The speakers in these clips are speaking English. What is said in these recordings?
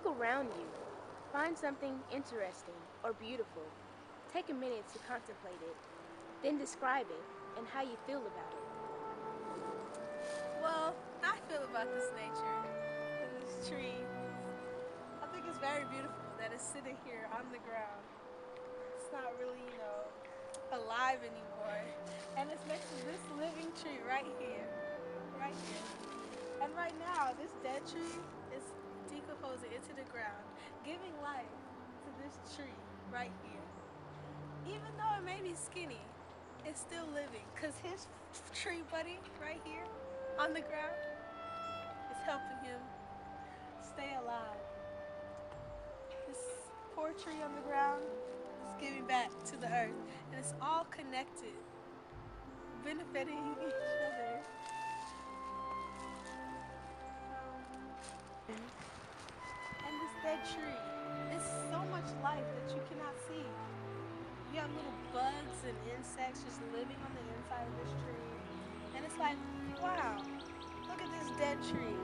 Look around you. Find something interesting or beautiful. Take a minute to contemplate it. Then describe it and how you feel about it. Well, I feel about this nature and this tree. I think it's very beautiful that it's sitting here on the ground. It's not really, alive anymore. And it's next to this living tree right here. Right here. And right now, this dead tree is decomposing into the ground, giving life to this tree right here. Even though it may be skinny, it's still living because his tree buddy right here on the ground is helping him stay alive. This poor tree on the ground is giving back to the earth, and it's all connected, benefiting each other. And this dead tree is so much life that you cannot see. You have little bugs and insects just living on the inside of this tree. And it's like, wow, look at this dead tree.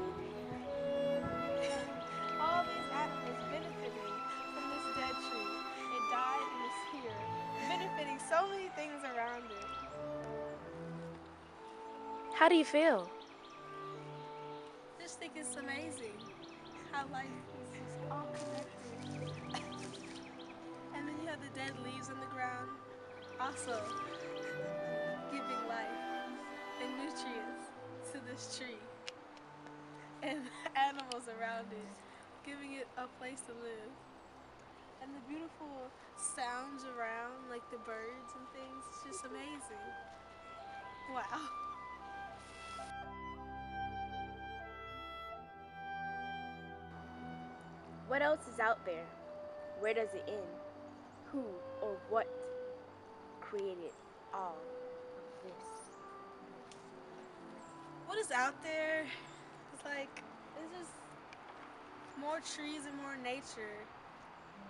All these animals benefiting from this dead tree. It died and it's here, benefiting so many things around it. How do you feel? Just think it's amazing how life is just all connected. And then you have the dead leaves on the ground, also giving life and nutrients to this tree and the animals around it, giving it a place to live. And the beautiful sounds around, like the birds and things, it's just amazing. Wow. What else is out there? Where does it end? Who or what created all of this? What is out there? It's just more trees and more nature.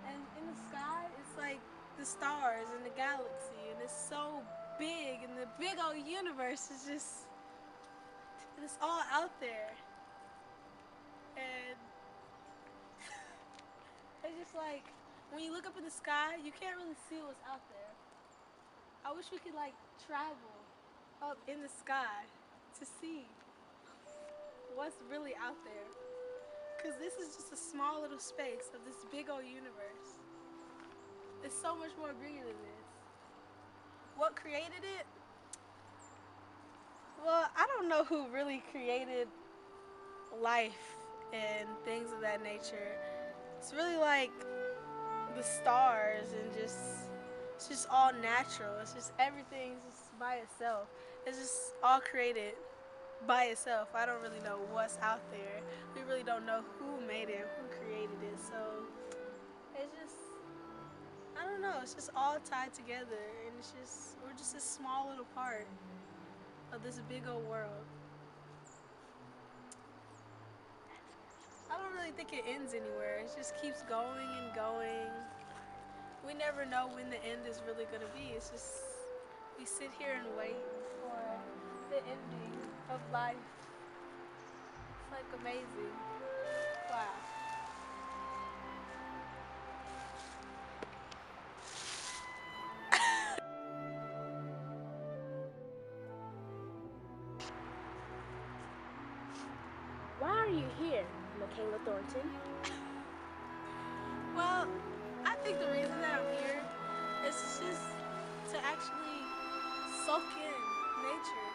And in the sky, it's like the stars and the galaxy, and it's so big, and the big old universe is just, it's all out there. And it's just like, when you look up in the sky, you can't really see what's out there. I wish we could travel up in the sky to see what's really out there. Because this is just a small little space of this big old universe. It's so much more bigger than this. What created it? Well, I don't know who really created life and things of that nature. It's really like the stars and it's just all natural. It's just everything's just by itself. It's just all created by itself. I don't really know what's out there. We really don't know who made it, who created it. So it's just, I don't know, it's just all tied together, and we're just a small little part of this big old world. I don't really think it ends anywhere. It just keeps going and going. We never know when the end is really gonna be. It's just, we sit here and wait for the ending of life. It's like amazing. Wow. Why are you here, Makayla Thornton? Well, I think the reason that I'm here is just to actually soak in nature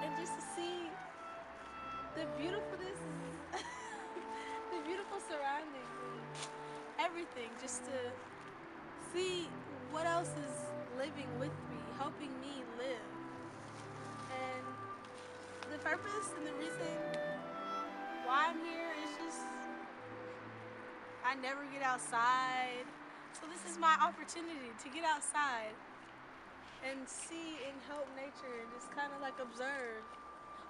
and just to see the beautifulness, the beautiful surroundings and everything, just to see what else is living with me, helping me live. And the purpose and the reason why I'm here is just, I never get outside. So this is my opportunity to get outside and see and help nature and just kind of observe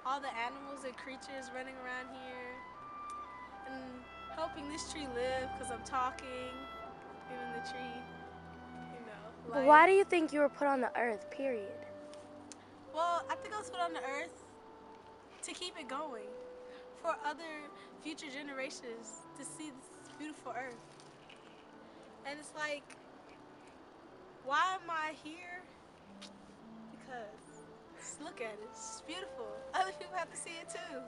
all the animals and creatures running around here and helping this tree live because I'm talking, giving the tree, But life. why do you think you were put on the earth, period? Well, I think I was put on the earth to keep it going for other future generations to see this beautiful earth. And it's like, why am I here? Because just look at it. It's just beautiful. Other people have to see it too.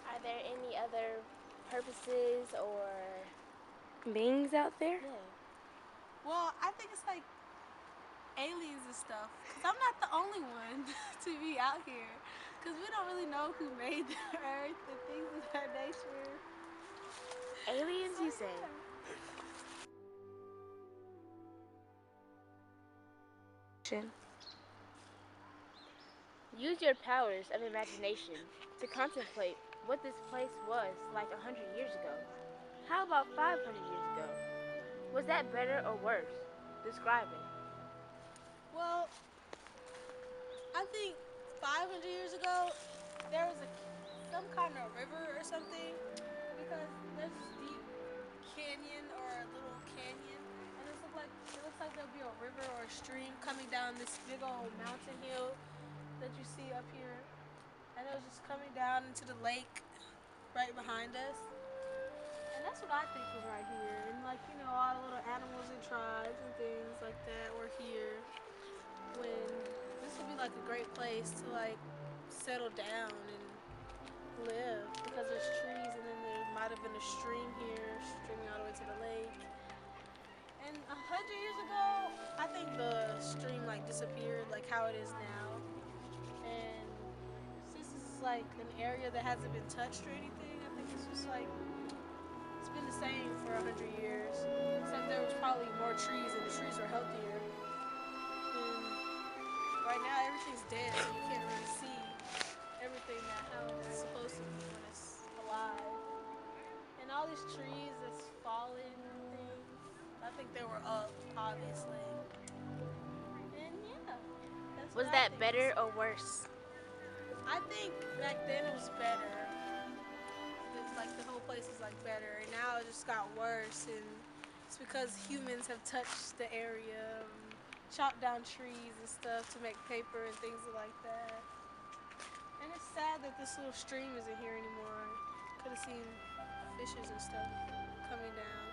Are there any other purposes or beings out there? Yeah. Well, I think it's like aliens and stuff. Because I'm not the only one to be out here. Because we don't really know who made the earth and things of that nature. Aliens, So, you say? yeah. Use your powers of imagination to contemplate what this place was like 100 years ago. How about 500 years ago? Was that better or worse? Describe it. Well, I think 500 years ago, there was some kind of river or something. Because there's this deep canyon or a little canyon. And it looks like there'll be a river or a stream coming down this big old mountain hill that you see up here. And it was just coming down into the lake right behind us. And that's what I think was right here. And like, all the little animals and tribes and things like that were here when this would be like a great place to like settle down and live because there's trees and then there might have been a stream here streaming all the way to the lake. And 100 years ago, I think the stream like disappeared like how it is now. And since this is like an area that hasn't been touched or anything, I think it's just like it's been the same for 100 years. Except there was probably more trees and the trees were healthier. And right now everything's dead, so you can't really see everything that how it's supposed to be when it's alive. And all these trees that's fallen and things, I think they were up, obviously. And yeah, that's what Was I that think is. better or worse? I think back then it was better. It's like the whole place is like better, and now it just got worse. And it's because humans have touched the area, and chopped down trees and stuff to make paper and things like that. And it's sad that this little stream isn't here anymore. Could have seen fishes and stuff coming down.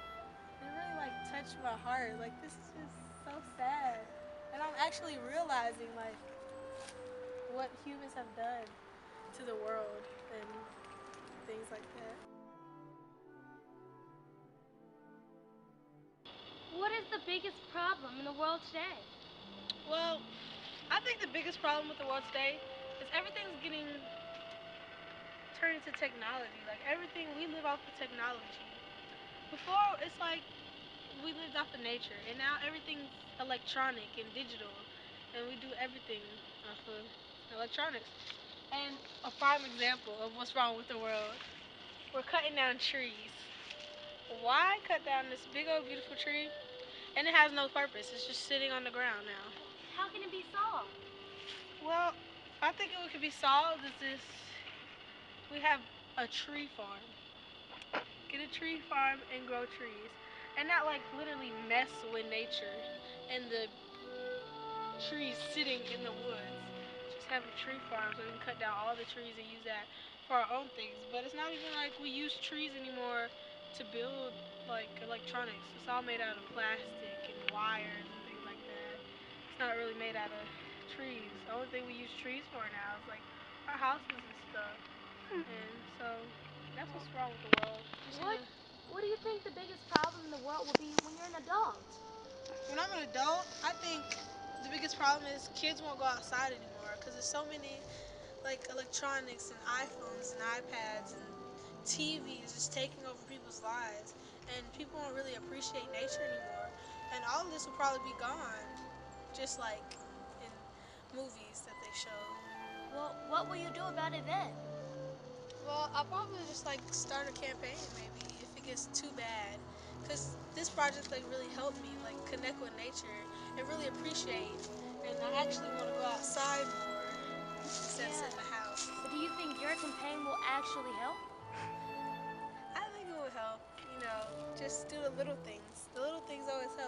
It really like touched my heart. Like this is just so sad. And I'm actually realizing like what humans have done to the world and things like that. What is the biggest problem in the world today? Well, I think the biggest problem with the world today is everything's getting turned into technology. Like everything we live off of technology. Before it's like we lived off of nature, and now everything's electronic and digital, and we do everything off of electronics. And a prime example of what's wrong with the world, we're cutting down trees. Why cut down this big old beautiful tree? And it has no purpose. It's just sitting on the ground now. How can it be solved? Well, I think it could be solved is this: we have a tree farm. Get a tree farm and grow trees, and not like literally mess with nature and the trees sitting in the woods. Just have a tree farm so we can cut down all the trees and use that for our own things. But it's not even like we use trees anymore to build like electronics. It's all made out of plastic and wires and things like that. It's not really made out of trees. The only thing we use trees for now is like our houses and stuff. And so that's what's wrong with the world. What what do you think the biggest problem in the world will be when you're an adult? When I'm an adult, I think the biggest problem is kids won't go outside anymore because there's so many like electronics and iPhones and iPads and TVs just taking over people's lives, and people won't really appreciate nature anymore. And all of this will probably be gone, just like in movies that they show. Well, what will you do about it then? Well, I'll probably just like start a campaign maybe if it gets too bad, because this project like really helped me like connect with nature and really appreciate. And I actually want to go outside more instead of sit in the house. But do you think your campaign will actually help? I think it will help. Just do the little things. The little things always help.